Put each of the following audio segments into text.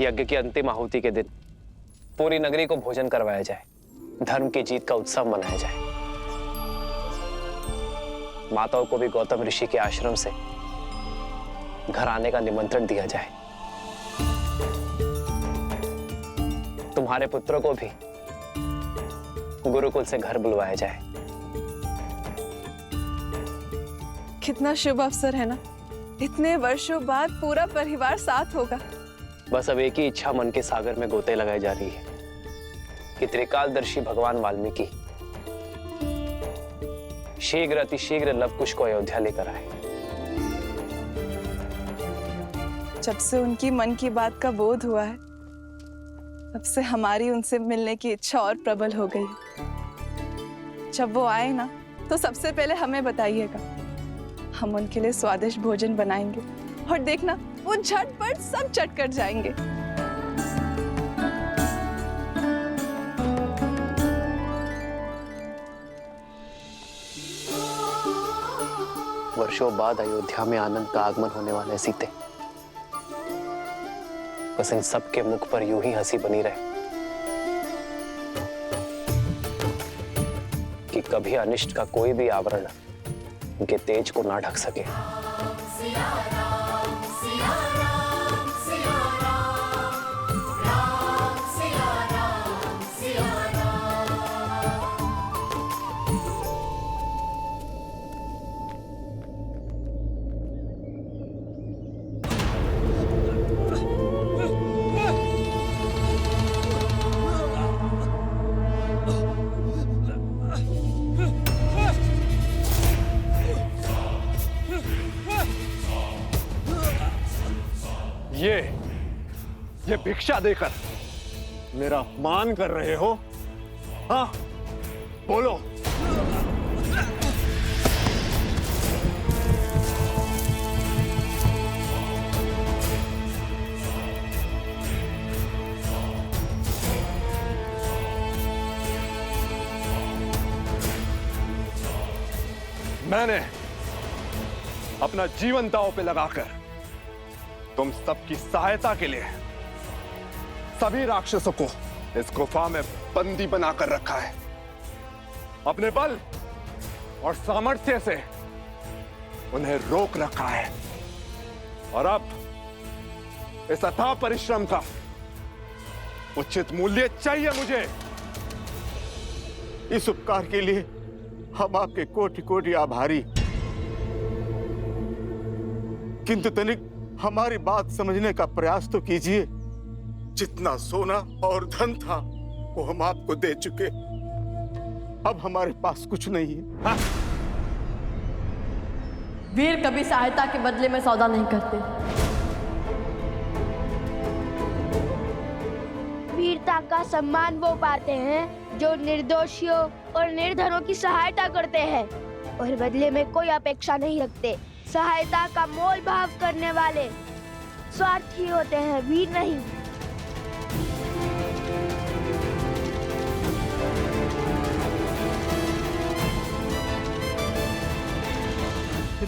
यज्ञ की अंतिम आहुति के दिन पूरी नगरी को भोजन करवाया जाए, धर्म की जीत का उत्सव मनाया जाए। माताओं को भी गौतम ऋषि के आश्रम से घर आने का निमंत्रण दिया जाए। तुम्हारे पुत्रों को भी गुरुकुल से घर बुलवाया जाए। कितना शुभ अवसर है ना, इतने वर्षों बाद पूरा परिवार साथ होगा। बस अब एक ही इच्छा मन के सागर में गोते लगाई जा रही है कि त्रिकालदर्शी भगवान वाल्मीकि शीघ्र अतिशीघ्र लवकुश को अयोध्या लेकर आए। जब से उनकी मन की बात का बोध हुआ है, तब से हमारी उनसे मिलने की इच्छा और प्रबल हो गई। जब वो आए ना, तो सबसे पहले हमें बताइएगा। हम उनके लिए स्वादिष्ट भोजन बनाएंगे और देखना वो झटपट सब चट कर जाएंगे। वर्षों बाद अयोध्या में आनंद का आगमन होने वाला है सीते। बस इन सबके मुख पर यूं ही हंसी बनी रहे कि कभी अनिष्ट का कोई भी आवरण उनके तेज को ना ढक सके। ये भिक्षा देकर मेरा अपमान कर रहे हो? हाँ, बोलो। मैंने अपना जीवन दांव पे लगाकर तुम सबकी सहायता के लिए सभी राक्षसों को इस गुफा में बंदी बनाकर रखा है। अपने बल और सामर्थ्य से उन्हें रोक रखा है और अब इस अथाह परिश्रम का उचित मूल्य चाहिए मुझे। इस उपकार के लिए हम आपके कोटि कोटि आभारी, किंतु तनिक हमारी बात समझने का प्रयास तो कीजिए। जितना सोना और धन था वो हम आपको दे चुके, अब हमारे पास कुछ नहीं है। हाँ? वीर कभी सहायता के बदले में सौदा नहीं करते। वीरता का सम्मान वो पाते हैं जो निर्दोषियों और निर्धनों की सहायता करते हैं और बदले में कोई अपेक्षा नहीं रखते। सहायता का मोल भाव करने वाले स्वार्थी होते हैं, वीर नहीं।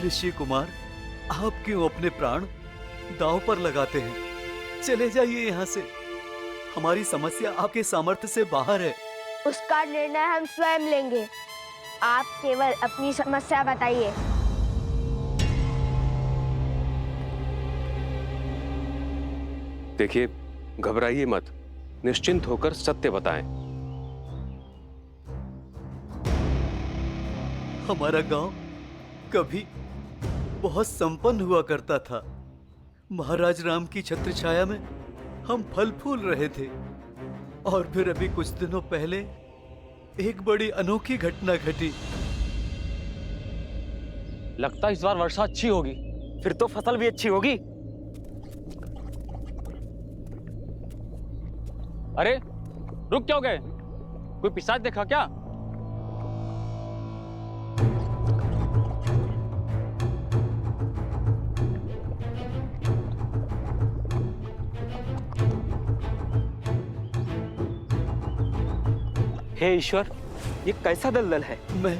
ऋषि कुमार, आप क्यों अपने प्राण दांव पर लगाते हैं? चले जाइए यहाँ से। हमारी समस्या आपके सामर्थ्य से बाहर है। उसका निर्णय हम स्वयं लेंगे। आप केवल अपनी समस्या बताइए। देखिए, घबराइए मत, निश्चिंत होकर सत्य बताएं। हमारा गांव कभी बहुत संपन्न हुआ करता था। महाराज राम की छत्र छाया में हम फल फूल रहे थे और फिर अभी कुछ दिनों पहले एक बड़ी अनोखी घटना घटी। लगता है इस बार वर्षा अच्छी होगी, फिर तो फसल भी अच्छी होगी। अरे रुक क्यों गए? कोई पिशाच देखा क्या? हे ईश्वर, ये कैसा दलदल है? मैं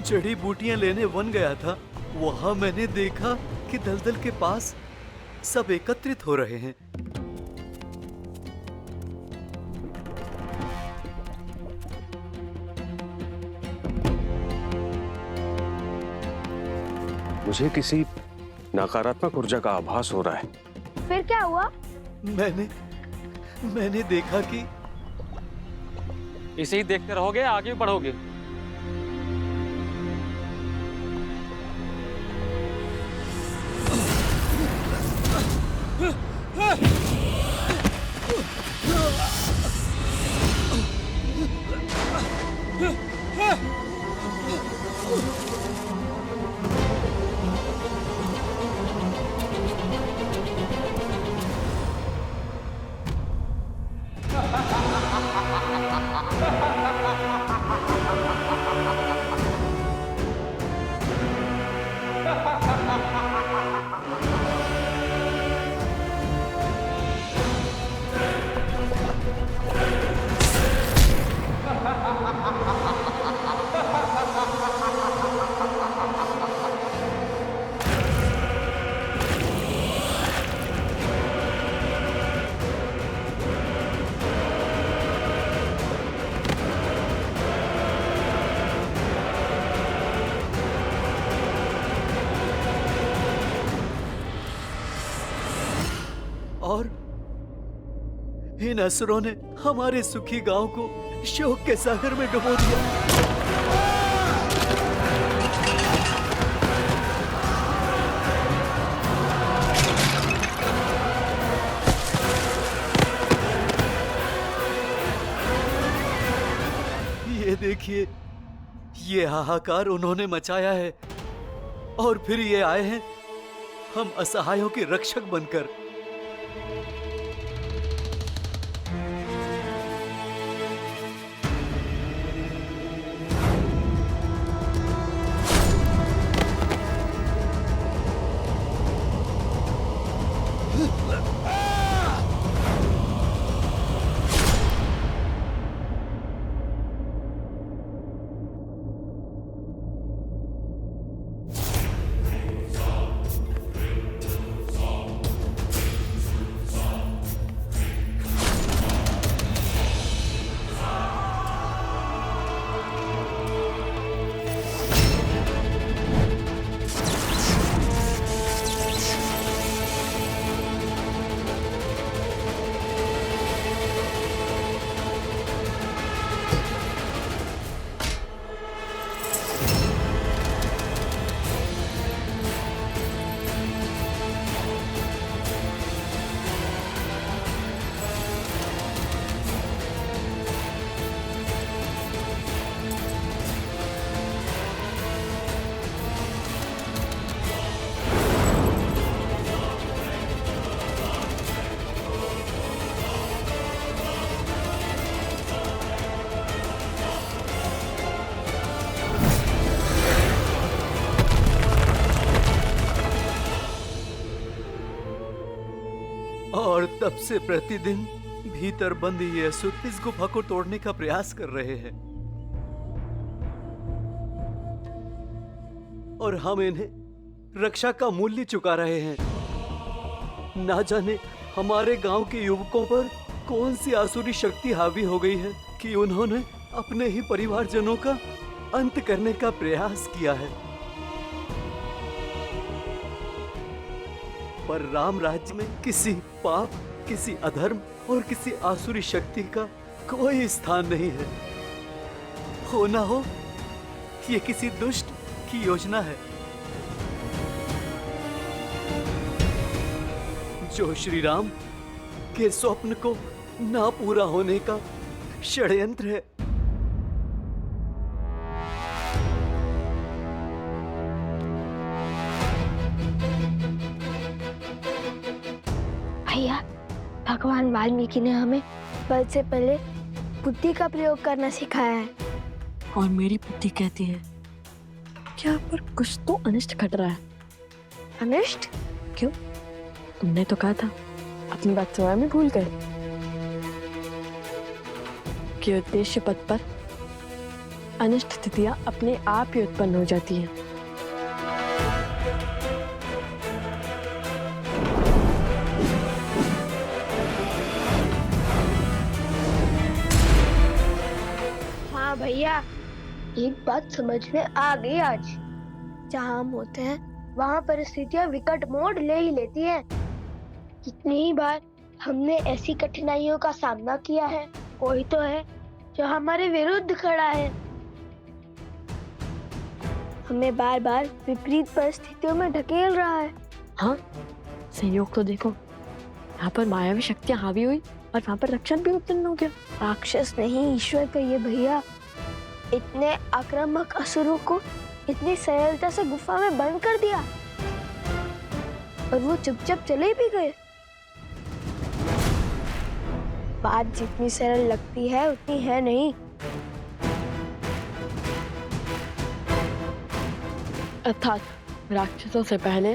जड़ी बूटियां लेने वन गया था। वहां मैंने देखा कि दलदल के पास सब एकत्रित हो रहे हैं। मुझे किसी नकारात्मक ऊर्जा का आभास हो रहा है। फिर क्या हुआ? मैंने देखा कि इसे ही देखते रहोगे, आगे बढ़ोगे। और इन असुरों ने हमारे सुखी गांव को शोक के सागर में डुबो दिया। ये देखिए, ये हाहाकार उन्होंने मचाया है और फिर ये आए हैं हम असहायों के रक्षक बनकर। और तब से प्रतिदिन भीतर बंद ये असुर इस गुफा को तोड़ने का प्रयास कर रहे हैं और हम इन्हें रक्षा का मूल्य चुका रहे हैं। ना जाने हमारे गांव के युवकों पर कौन सी आसुरी शक्ति हावी हो गई है कि उन्होंने अपने ही परिवारजनों का अंत करने का प्रयास किया है। पर राम राज्य में किसी पाप, किसी अधर्म और किसी आसुरी शक्ति का कोई स्थान नहीं है। हो ना हो ये किसी दुष्ट की योजना है जो श्री राम के स्वप्न को ना पूरा होने का षड्यंत्र है। भैया, भगवान वाल्मीकि ने हमें बल से पहले बुद्धि का प्रयोग करना सिखाया है। और मेरी बुद्धि कहती है कि यहाँ पर कुछ तो अनिष्ट घट रहा है। अनिष्ट? क्यों? तुमने तो कहा था, अपनी बात स्वयं में भूल गए कि उद्देश्य पथ पर अनिष्ट स्थितियां अपने आप ही उत्पन्न हो जाती हैं। भैया, एक बात समझ में आ गई आज। जहाँ हम होते हैं वहाँ परिस्थितियाँ विकट मोड़ ले ही लेती हैं। कितनी ही बार हमने ऐसी कठिनाइयों का सामना किया है, कोई तो है जो हमारे विरुद्ध खड़ा है। हमें बार बार विपरीत परिस्थितियों में ढकेल रहा है। हाँ, संयोग तो देखो, यहाँ पर मायावी शक्तियाँ हावी हुई और वहाँ पर रक्षण भी उत्पन्न हो गया। राक्षस नहीं, ईश्वर कहिए भैया। इतने आक्रामक असुरों को इतनी सरलता से गुफा में बंद कर दिया और वो चुपचाप चले भी गए। बात जितनी सरल लगती है उतनी है नहीं। अर्थात राक्षसों से पहले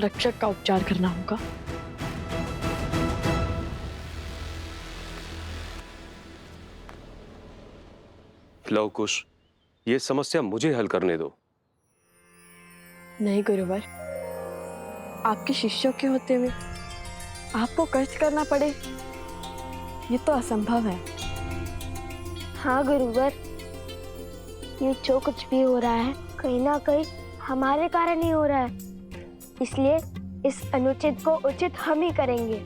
रक्षक का उपचार करना होगा। लव कुश, ये समस्या मुझे हल करने दो। नहीं गुरुवर, आपके शिष्यों के होते हुए आपको कष्ट करना पड़े, ये तो असंभव है। हाँ गुरुवर, ये जो कुछ भी हो रहा है कहीं ना कहीं हमारे कारण ही हो रहा है, इसलिए इस अनुचित को उचित हम ही करेंगे।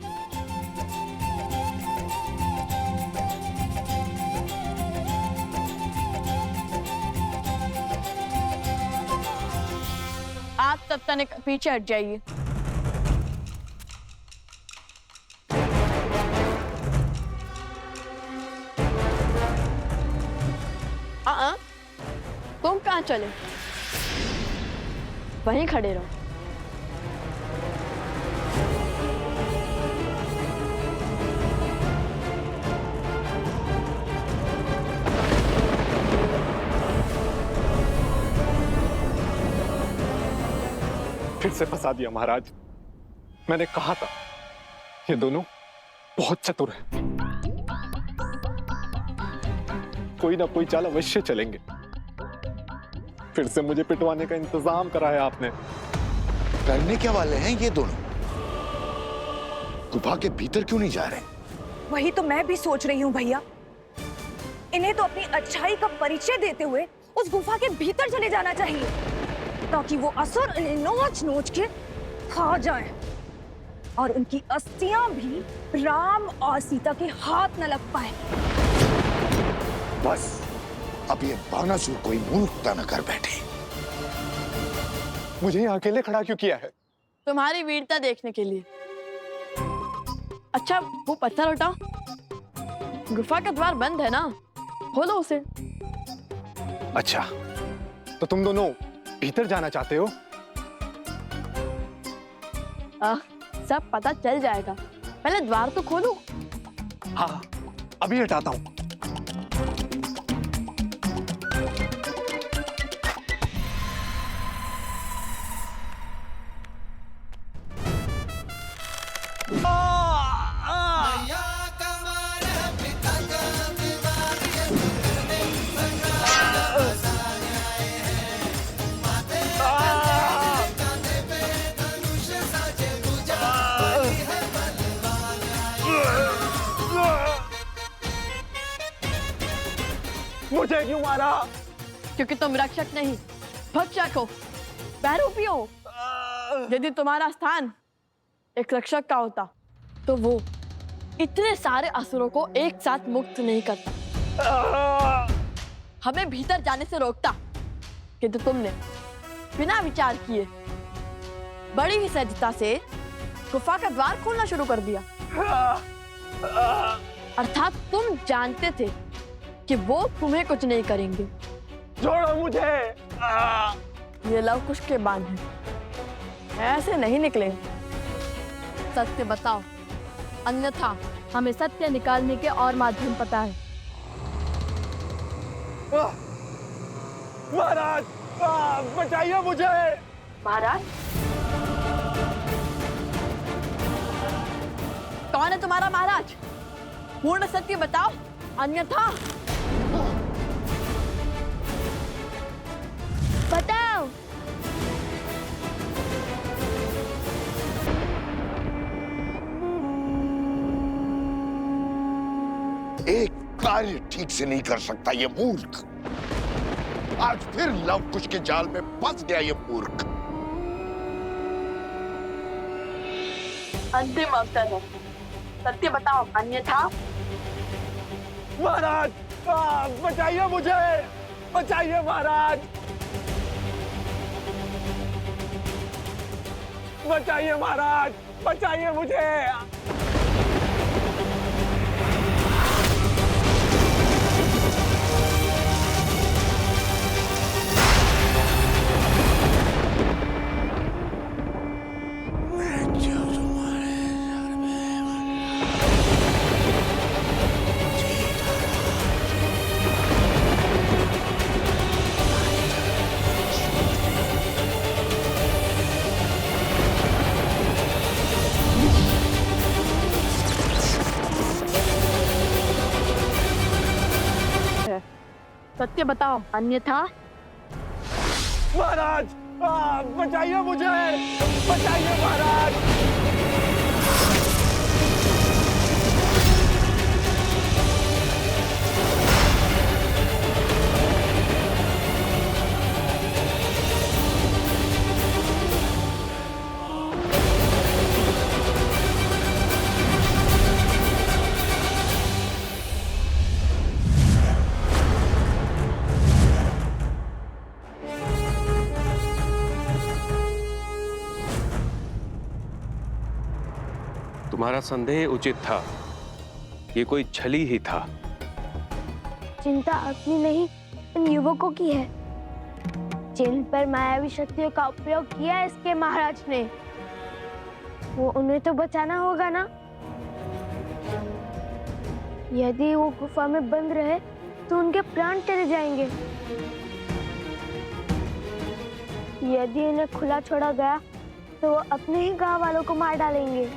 आप तब तक पीछे हट जाइए। तुम कहाँ चले? वहीं खड़े रहो। फिर से फंसा दिया महाराज। मैंने कहा था ये दोनों बहुत चतुर हैं। कोई ना कोई चाल अवश्य चलेंगे। फिर से मुझे पिटवाने का इंतजाम कराया आपने। करने क्या वाले हैं ये दोनों? गुफा के भीतर क्यों नहीं जा रहे? वही तो मैं भी सोच रही हूँ भैया। इन्हें तो अपनी अच्छाई का परिचय देते हुए उस गुफा के भीतर चले जाना चाहिए, ताकि वो असुर इन्हें नोच नोच के खा जाएं और उनकी अस्थियां भी राम और सीता के हाथ न लग पाए। बस अब ये बानासुर कोई मूर्खता न कर बैठे। मुझे यहाँ अकेले खड़ा क्यों किया है? तुम्हारी वीरता देखने के लिए। अच्छा, वो पत्थर उठाओ। गुफा का द्वार बंद है ना, खोलो उसे। अच्छा, तो तुम दोनों भीतर जाना चाहते हो? सब पता चल जाएगा, पहले द्वार तो खोलो। हाँ, अभी हटाता हूँ। मुझे क्यों मारा? क्योंकि तुम रक्षक नहीं, भक्षक हो, बहुरूपी हो। यदि तुम्हारा स्थान एक रक्षक का होता, तो वो इतने सारे असुरों को एक साथ मुक्त नहीं करता, हमें भीतर जाने से रोकता। किंतु तुमने बिना विचार किए बड़ी ही सहजता से गुफा का द्वार खोलना शुरू कर दिया। अर्थात तुम जानते थे कि वो तुम्हें कुछ नहीं करेंगे। छोड़ो मुझे। ये लव कुश के बाण हैं, ऐसे नहीं निकले। सत्य बताओ, अन्यथा हमें सत्य निकालने के और माध्यम पता है। महाराज, बचाइए मुझे। महाराज, कौन है तुम्हारा महाराज? पूर्ण सत्य बताओ, अन्यथा। बताओ। एक कार्य ठीक से नहीं कर सकता ये मूर्ख। आज फिर लव कुश के जाल में फंस गया ये मूर्ख। अंतिम अवसर है, सत्य बताओ, अन्यथा। महाराज, बचाइए मुझे, बचाइए महाराज, बचाइए महाराज, बचाइए मुझे। सत्य बताओ, अन्यथा। महाराज, बचाइए मुझे, बचाइए महाराज। तुम्हारा संदेह उचित था, ये कोई छली ही था। चिंता अपनी नहीं, इन युवकों की है जिन पर मायावी शक्तियों का उपयोग किया इसके महाराज ने। वो उन्हें तो बचाना होगा ना। यदि वो गुफा में बंद रहे तो उनके प्राण चले जाएंगे। यदि इन्हें खुला छोड़ा गया तो वो अपने ही गांव वालों को मार डालेंगे।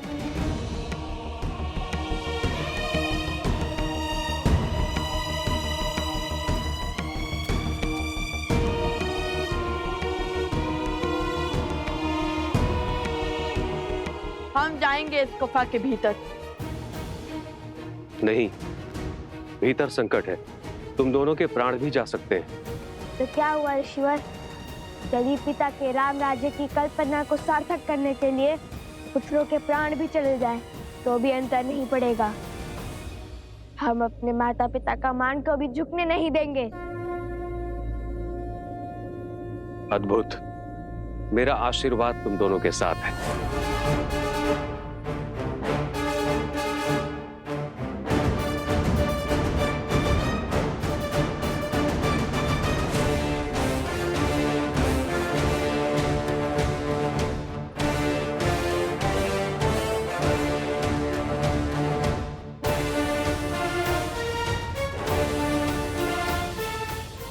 हम जाएंगे इस गुफा के भीतर। नहीं, भीतर संकट है, तुम दोनों के प्राण भी जा सकते हैं। तो क्या हुआ ऋषिवर, यदि पिता के राम राज्य की कल्पना को सार्थक करने के लिए पुत्रों के प्राण भी चले जाए तो भी अंतर नहीं पड़ेगा। हम अपने माता पिता का मान को भी झुकने नहीं देंगे। अद्भुत, मेरा आशीर्वाद तुम दोनों के साथ है।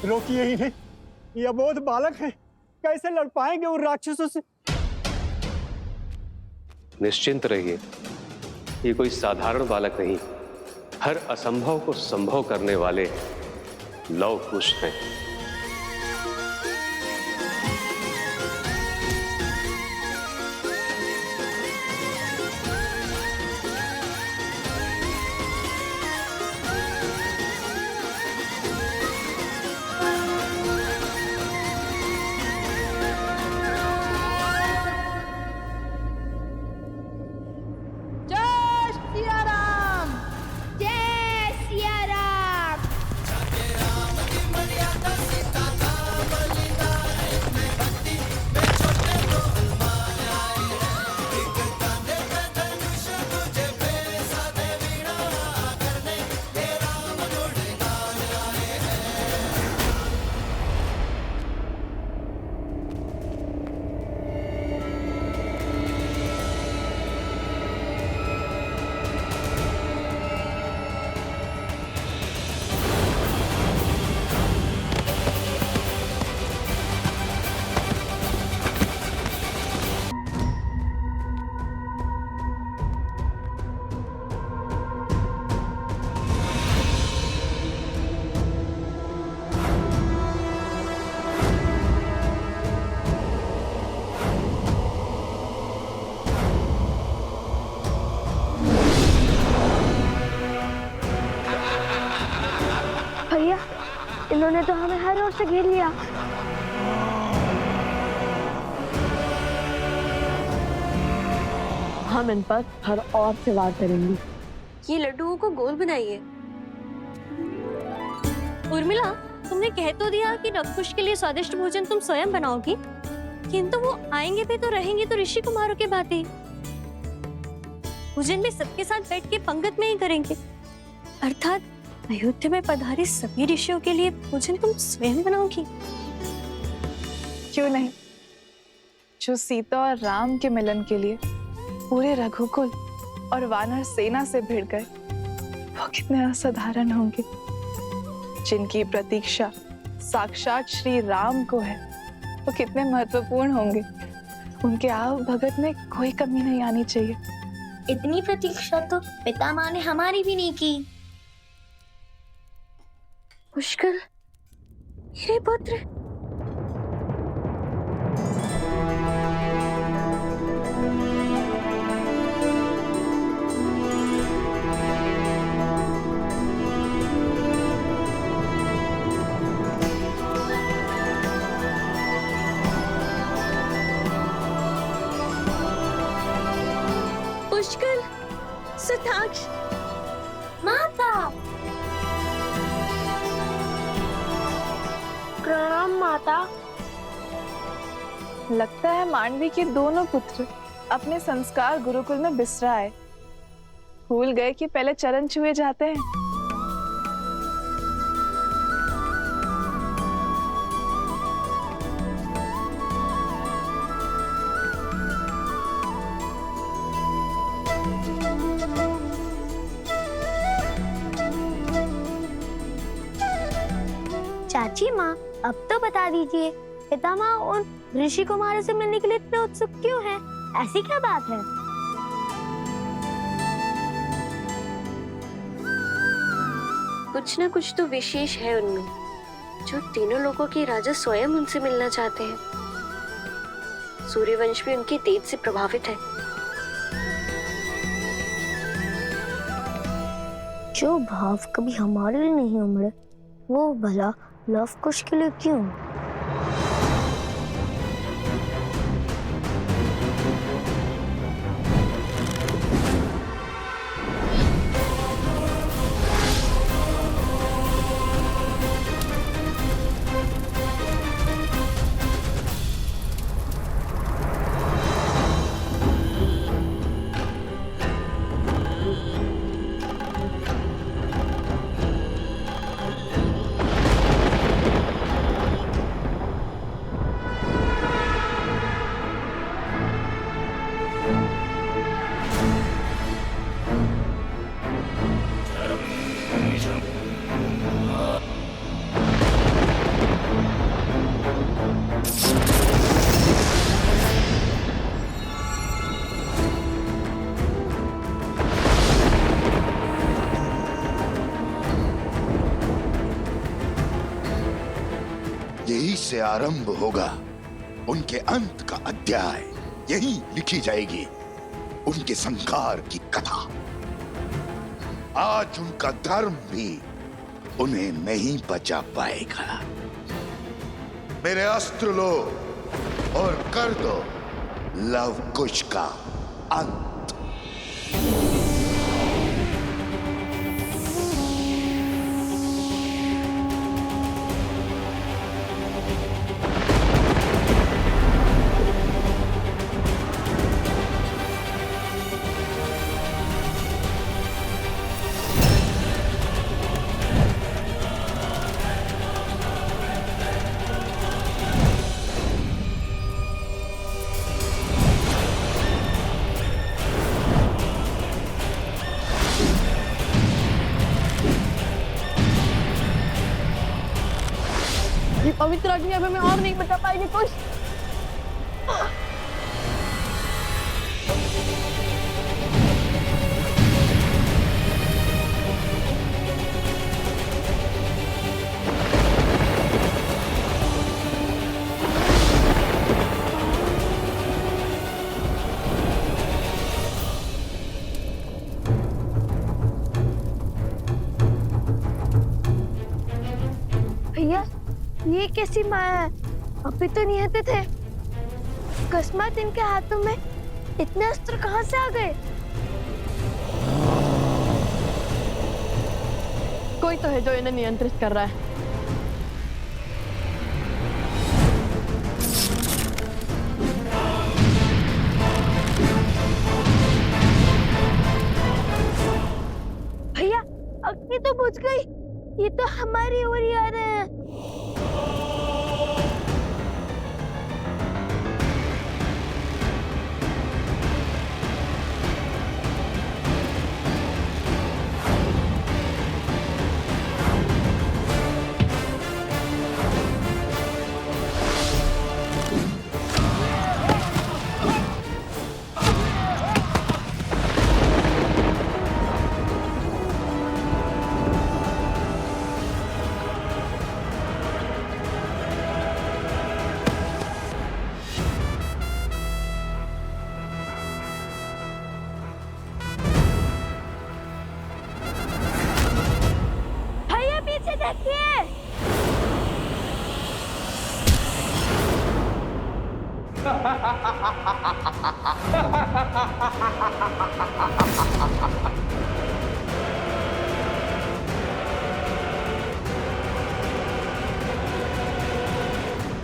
रोकिए ही नहीं, ये अबोध बालक है, कैसे लड़ पाएंगे उन राक्षसों से। निश्चिंत रहिए, ये कोई साधारण बालक नहीं, हर असंभव को संभव करने वाले लव कुश हैं। इन्होंने तो हमें हर ओर से घेर लिया। हम इन पर हर और से वार करेंगे। ये लड्डुओं को गोल बनाइए। उर्मिला, तुमने कह तो दिया कि नवकुश के लिए स्वादिष्ट भोजन तुम स्वयं बनाओगी, किंतु वो आएंगे भी तो रहेंगे तो ऋषि कुमारों के भांति। भोजन में सबके साथ बैठ के पंगत में ही करेंगे, अर्थात अयोध्या में पधारे सभी ऋषियों के लिए भोजन तुम स्वयं बनाओगी। क्यों नहीं? जो सीता और राम के मिलन के लिए पूरे रघुकुल और वानर सेना से भिड़ गए, वो कितने असाधारण होंगे। जिनकी प्रतीक्षा साक्षात श्री राम को है, वो कितने महत्वपूर्ण होंगे। उनके आव भगत में कोई कमी नहीं आनी चाहिए। इतनी प्रतीक्षा तो पितामह ने हमारी भी नहीं की। पुष्कर, मेरे पुत्र, पुष्कर, सुताक्ष, माता। प्रणाम माता। लगता है मांडवी के दोनों पुत्र अपने संस्कार गुरुकुल में बिसराए, भूल गए कि पहले चरण छुए जाते हैं। चाची माँ, अब तो बता दीजिए, पितामह उन ऋषि कुमारों से मिलने के लिए इतने उत्सुक क्यों हैं? ऐसी क्या बात है? कुछ ना कुछ तो विशेष है उनमें, जो तीनों लोगों के राजा स्वयं उनसे मिलना चाहते हैं। सूर्यवंश भी उनके तेज से प्रभावित है। जो भाव कभी हमारे लिए नहीं उमड़े, वो भला लव कुश के लिए क्यों? यही से आरंभ होगा उनके अंत का अध्याय। यही लिखी जाएगी उनके संहार की कथा। आज उनका धर्म भी उन्हें नहीं बचा पाएगा। मेरे अस्त्र लो और कर दो लव कुश का अंत। पवित्र अग्नि अब हमें और नहीं बचा पाएगी कुछ। भैया, ये कैसी माया है? अभी तो निहत्थे थे। अकस्मात इनके हाथों में इतने अस्त्र कहाँ से आ गए? कोई तो है जो इन्हें नियंत्रित कर रहा है। भैया, अग्नि तो बुझ गई। ये तो हमारी ओर ही आ रहे हैं।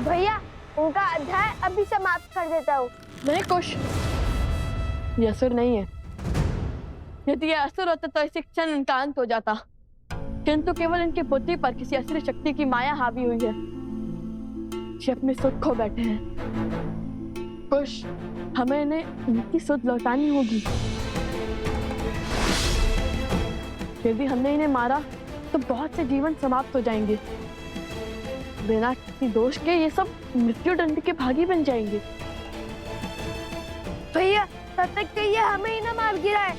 भैया, उनका अध्याय अभी समाप्त कर देता हूँ। नहीं कुश, ये असुर नहीं है। यदि ये असुर होता तो इसी क्षण इनका अंत हो जाता, किंतु केवल इनकी बुद्धि पर किसी असुरी शक्ति की माया हावी हुई है। ये अपने सुध खो बैठे हैं। कुश, हमें इन्हें इनकी सुध लौटानी होगी। यदि हमने इन्हें मारा तो बहुत से जीवन समाप्त हो जाएंगे। बिना किसी दोष के ये सब मृत्यु दंड के भागी बन जाएंगे। भैया, तब तक के ये हमें ही ना मार गिराए।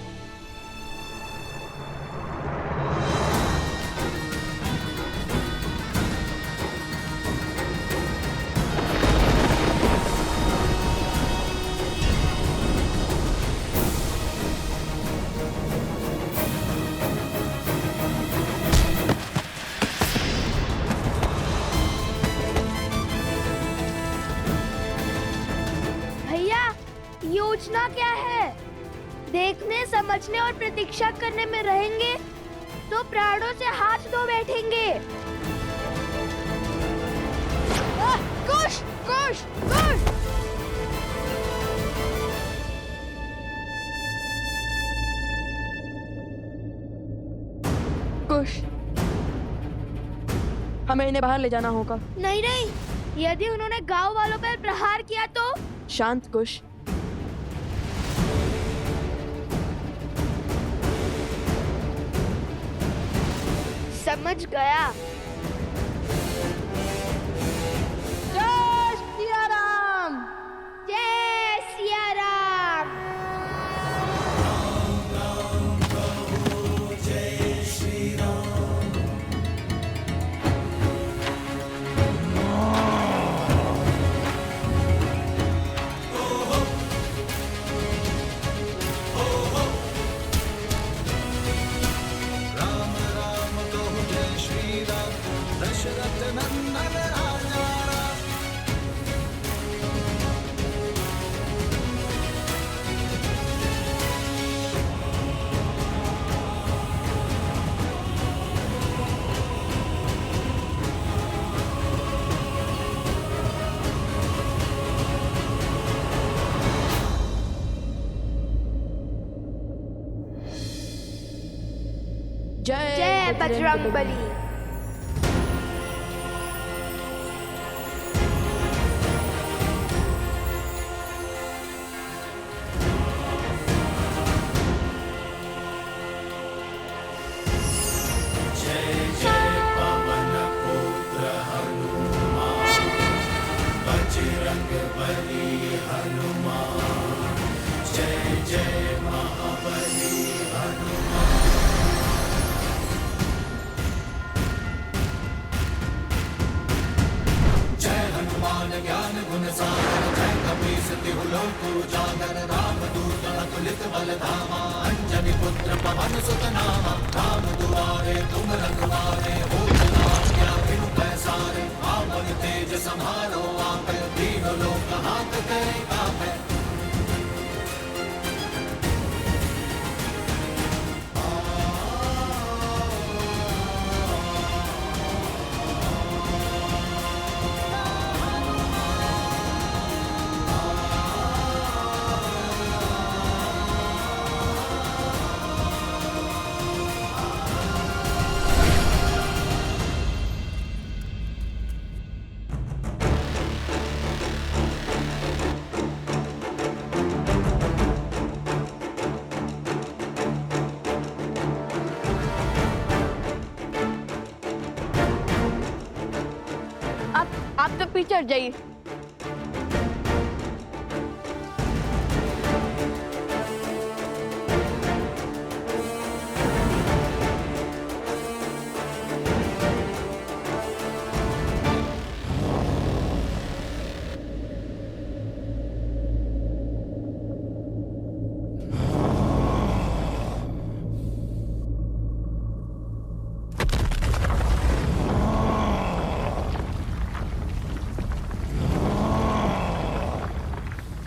योजना क्या है? देखने, समझने और प्रतीक्षा करने में रहेंगे तो प्राणों से हाथ धो बैठेंगे। कुश, कुश, कुश! कुश, हमें इन्हें बाहर ले जाना होगा। नहीं नहीं, यदि उन्होंने गांव वालों पर प्रहार किया तो? शांत कुश। समझ गया। जय सिया राम! जय सिया राम! जय श्री राम। जय बजरंगबली। तो पीछे हट जाइए।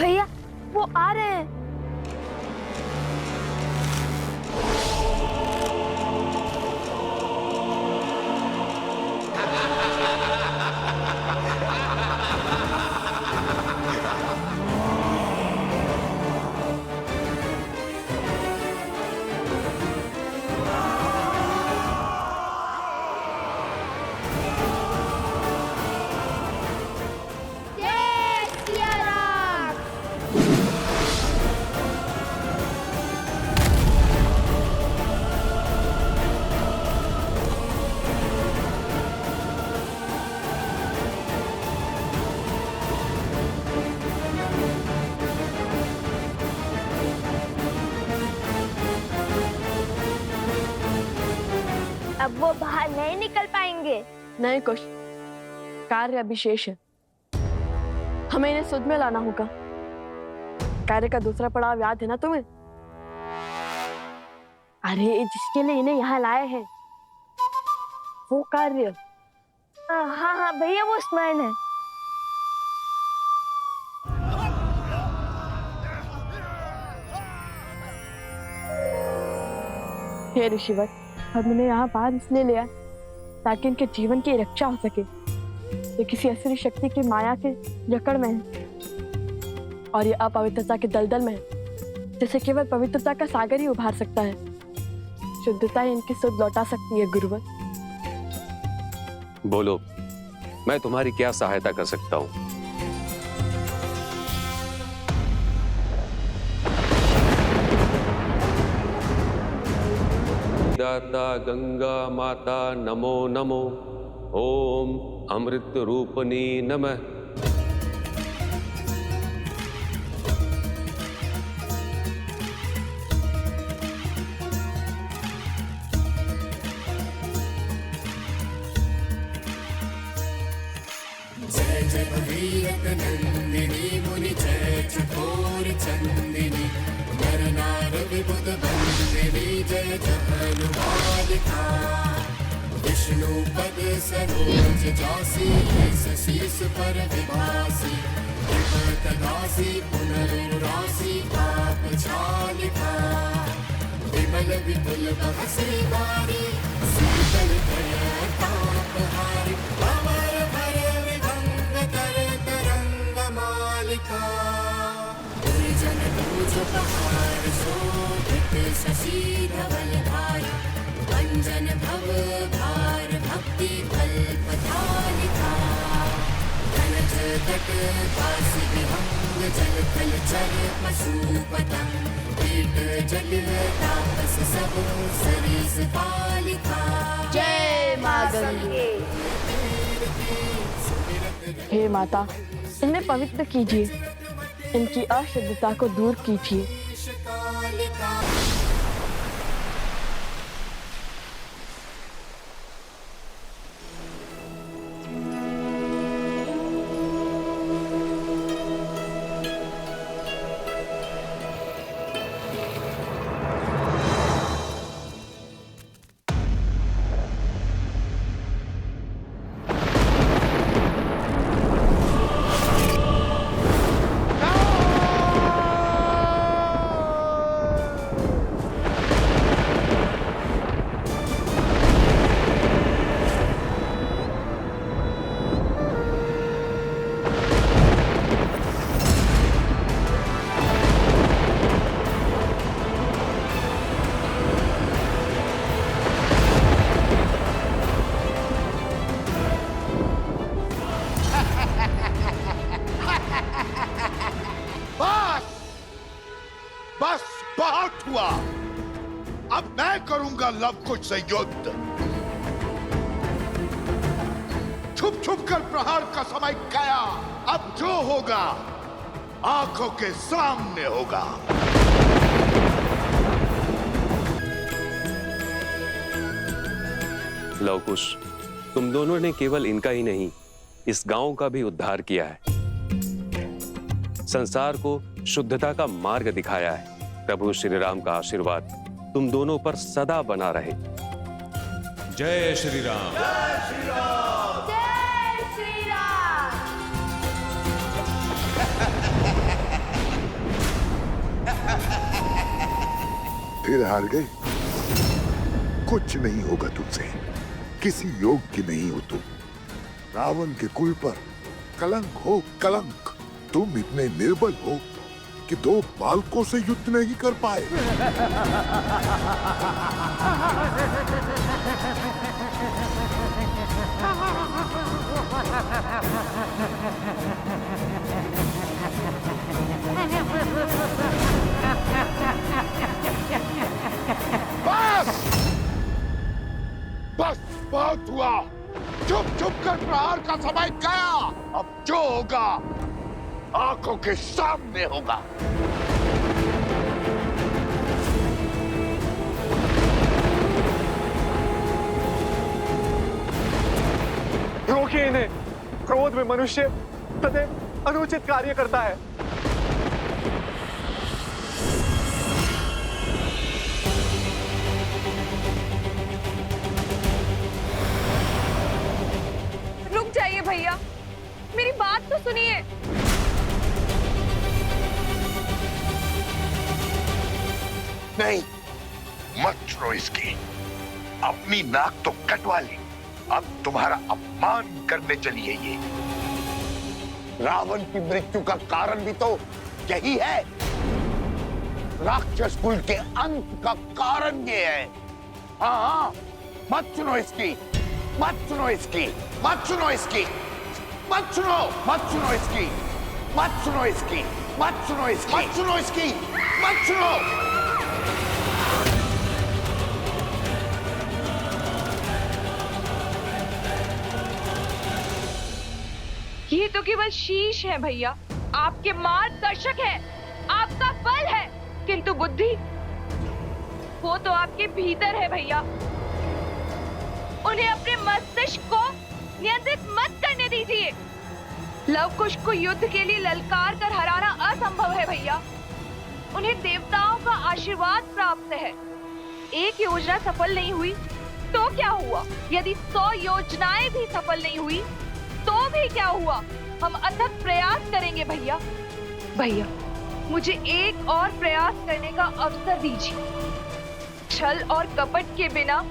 भैया वो आ रहे हैं। जय सिया राम। अब वो बाहर नहीं निकल पाएंगे। नहीं कुछ कार्य अभी शेष है, हमें इन्हें सुध में लाना होगा। कार्य का दूसरा पड़ाव याद है ना तुम्हें? अरे जिसके लिए इन्हें यहाँ लाए हैं वो कार्य। हाँ हाँ भैया वो स्मरण है। हे ऋषिवर, हम इन्हें यहाँ बाहर इसलिए लिया ताकि इनके जीवन की रक्षा हो सके। ये किसी असुरी शक्ति की माया के जकड़ में है और ये अपवित्रता के दलदल में है, जिसे केवल पवित्रता का सागर ही उभार सकता है। शुद्धता ही इनकी सुध लौटा सकती है गुरुवर। बोलो, मैं तुम्हारी क्या सहायता कर सकता हूँ? दाता गंगा माता नमो नमो, ओम अमृत रूपनी नमः। जय जय भगीरथ नंदिनी मुनि जय चकोर चंदिनी, नर नार विबुध बंदिनी जय जहनुमालिका। विष्णु पद सरोज जासी, शीस पर विभासी, दासी पुनरुरासी पाप चालिका। विमल विपुल बहसी बारी, शीतल दया ताप हारी, अमर भर विभंग कर तरंग मालिका। दुर्जन दूज पहाड़ शोभित शशि धवल धारी, अंजन भव भार भक्ति कल्पतालिका। धनज तट काशी विहंग जल थल चर पशु पतंग, कीट जल तापस सब सरिस पालिका। जय मां गंगे। हे माता, इन्हें पवित्र कीजिए, इनकी अशुद्धता को दूर कीजिए। बस बहुत हुआ, अब मैं करूंगा लव कुश से युद्ध। छुप छुप कर प्रहार का समय गया। अब जो होगा आंखों के सामने होगा। लव कुश, तुम दोनों ने केवल इनका ही नहीं, इस गांव का भी उद्धार किया है, संसार को शुद्धता का मार्ग दिखाया है। प्रभु श्री राम का आशीर्वाद तुम दोनों पर सदा बना रहे। जय श्री राम। जय श्री राम। जय श्री राम। फिर हार गए? कुछ नहीं होगा तुमसे, किसी योग की नहीं हो तुम। रावण के कुल पर कलंक हो कलंक। तुम इतने निर्बल हो कि 2 बालकों से युद्ध नहीं कर पाए। बस बस बहुत हुआ। चुप चुप कर प्रहार का समय गया। अब जो होगा आंखों के सामने होगा। रोकिए इन्हें। क्रोध में मनुष्य सदैव अनुचित कार्य करता है। रुक जाइए भैया, मेरी बात तो सुनिए। नहीं, मत छुड़ो इसकी। अपनी नाक तो कटवा ली। अब तुम्हारा अपमान करने चली है ये। रावण की मृत्यु का कारण भी तो यही है। राक्षस कुल के अंत का कारण ये है। हाँ, मत सुनो इसकी, मत सुनो इसकी, मत सुनो इसकी, मत सुनो, मत सुनो इसकी, मत सुनो इसकी, मत सुनो इसकी, मत सुनो इसकी, मत सुनो। ये तो केवल शीश है भैया, आपके मार्गदर्शक है, आपका बल है, किंतु बुद्धि वो तो आपके भीतर है भैया। उन्हें अपने मस्तिष्क को नियंत्रित मत करने दीजिए। लव कुश को युद्ध के लिए ललकार कर हराना असंभव है भैया। उन्हें देवताओं का आशीर्वाद प्राप्त है। एक योजना सफल नहीं हुई तो क्या हुआ? यदि 100 योजनाएं भी सफल नहीं हुई तो भी क्या हुआ? हम अथक प्रयास करेंगे भैया। भैया, मुझे एक और प्रयास करने का अवसर दीजिए। छल और कपट के बिना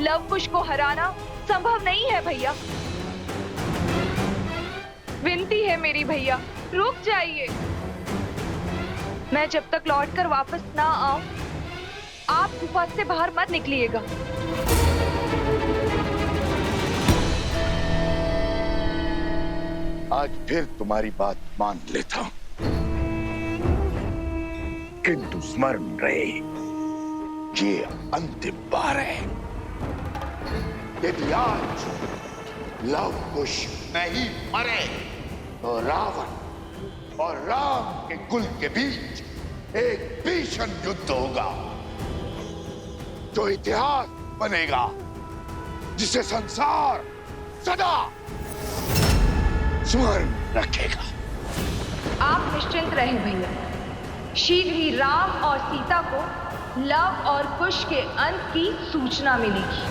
लव कुश को हराना संभव नहीं है भैया। विनती है मेरी भैया, रुक जाइए। मैं जब तक लौटकर वापस ना आऊं, आप गुफा से बाहर मत निकलिएगा। आज फिर तुम्हारी बात मान लेता हूं, किंतु स्मरण रहे ये अंतिम बार है। यदि आज लव कुश नहीं मरे तो रावण और राम के कुल के बीच एक भीषण युद्ध होगा जो इतिहास बनेगा, जिसे संसार सदा स्मरण रखेगा। आप निश्चिंत रहे भैया, शीघ्र ही राम और सीता को लव और कुश के अंत की सूचना मिलेगी।